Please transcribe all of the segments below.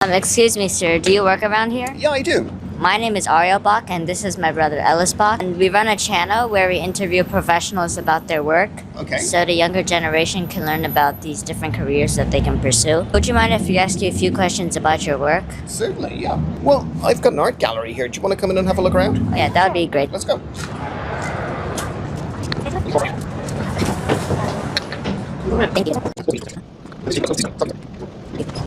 Excuse me, sir. Do you work around here? Yeah, I do. My name is Ariel Bach, and this is my brother Ellis Bach. And we run a channel where we interview professionals about their work. Okay. So the younger generation can learn about these different careers that they can pursue. Would you mind if we ask you a few questions about your work? Certainly, yeah. Well, I've got an art gallery here. Do you want to come in and have a look around? Oh, yeah, that would be great. Let's go. Thank you.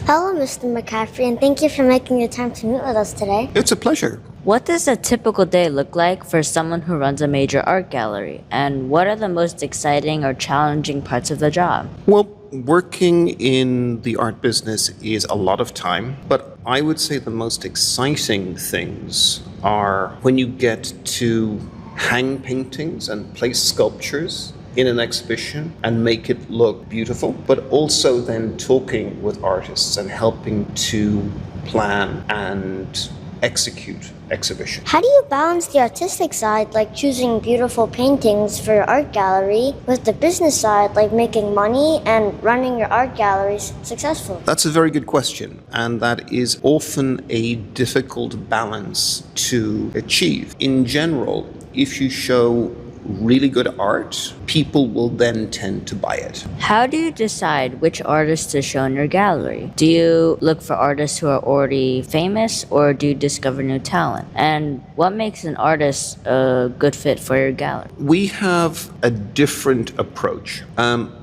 Hello, Mr. McCaffrey, and thank you for making your time to meet with us today. It's a pleasure. What does a typical day look like for someone who runs a major art gallery? And what are the most exciting or challenging parts of the job? Well, working in the art business is a lot of time, but I would say the most exciting things are when you get to hang paintings and place sculptures in an exhibition and make it look beautiful, but also then talking with artists and helping to plan and execute exhibition. How do you balance the artistic side, like choosing beautiful paintings for your art gallery, with the business side, like making money and running your art galleries successfully? That's a very good question, and that is often a difficult balance to achieve. In general, if you show really good art, people will then tend to buy it. How do you decide which artists to show in your gallery? Do you look for artists who are already famous, or do you discover new talent? And what makes an artist a good fit for your gallery? We have a different approach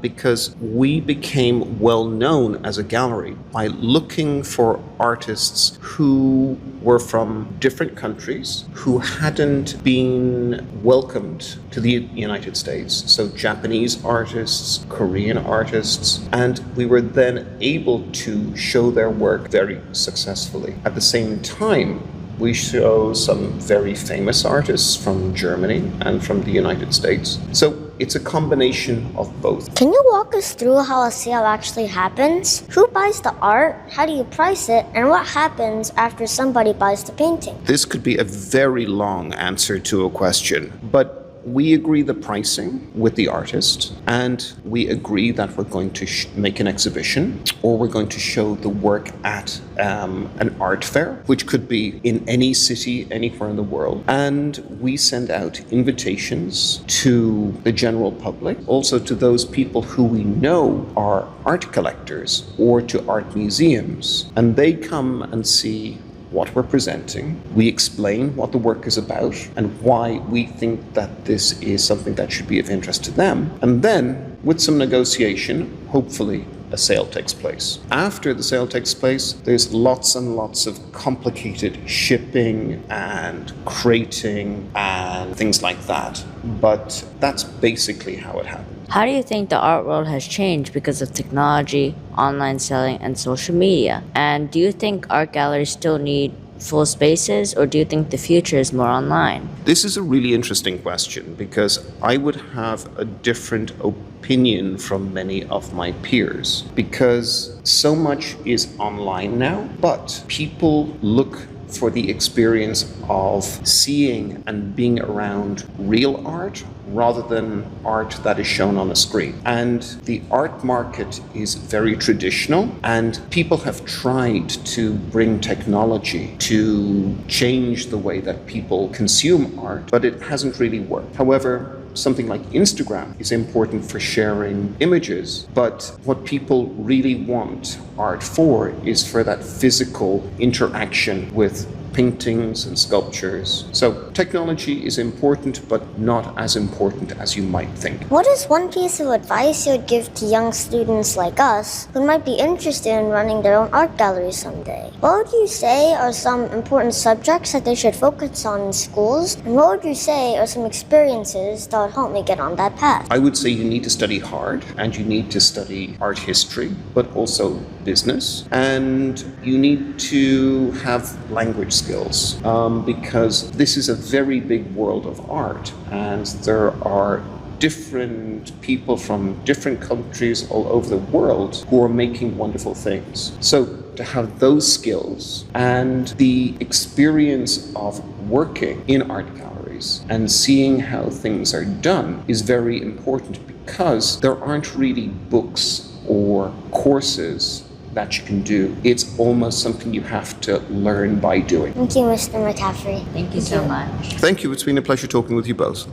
because we became well known as a gallery by looking for artists who were from different countries, who hadn't been welcomed to the United States. So Japanese artists, Korean artists, and we were then able to show their work very successfully. At the same time, we show some very famous artists from Germany and from the United States. So it's a combination of both. Can you walk us through how a sale actually happens? Who buys the art? How do you price it? And what happens after somebody buys the painting? This could be a very long answer to a question, but we agree the pricing with the artist, and we agree that we're going to make an exhibition, or we're going to show the work at an art fair, which could be in any city, anywhere in the world. And we send out invitations to the general public, also to those people who we know are art collectors or to art museums. And they come and see what we're presenting. We explain what the work is about and why we think that this is something that should be of interest to them. And then, with some negotiation, hopefully a sale takes place. After the sale takes place, there's lots and lots of complicated shipping and crating and things like that. But that's basically how it happens. How do you think the art world has changed because of technology, online selling, and social media? And do you think art galleries still need full spaces, or do you think the future is more online? This is a really interesting question because I would have a different opinion from many of my peers, because so much is online now, but people look for the experience of seeing and being around real art rather than art that is shown on a screen. And the art market is very traditional, and people have tried to bring technology to change the way that people consume art, but it hasn't really worked. However, something like Instagram is important for sharing images, but what people really want art for is for that physical interaction with paintings and sculptures. So technology is important, but not as important as you might think. What is one piece of advice you would give to young students like us who might be interested in running their own art gallery someday? What would you say are some important subjects that they should focus on in schools? And what would you say are some experiences that would help me get on that path? I would say you need to study hard, and you need to study art history, but also business, and you need to have language skills because this is a very big world of art, and there are different people from different countries all over the world who are making wonderful things. So to have those skills and the experience of working in art galleries and seeing how things are done is very important, because there aren't really books or courses that you can do. It's almost something you have to learn by doing. Thank you, Mr. McCaffrey. Thank you so much. Thank you. It's been a pleasure talking with you both.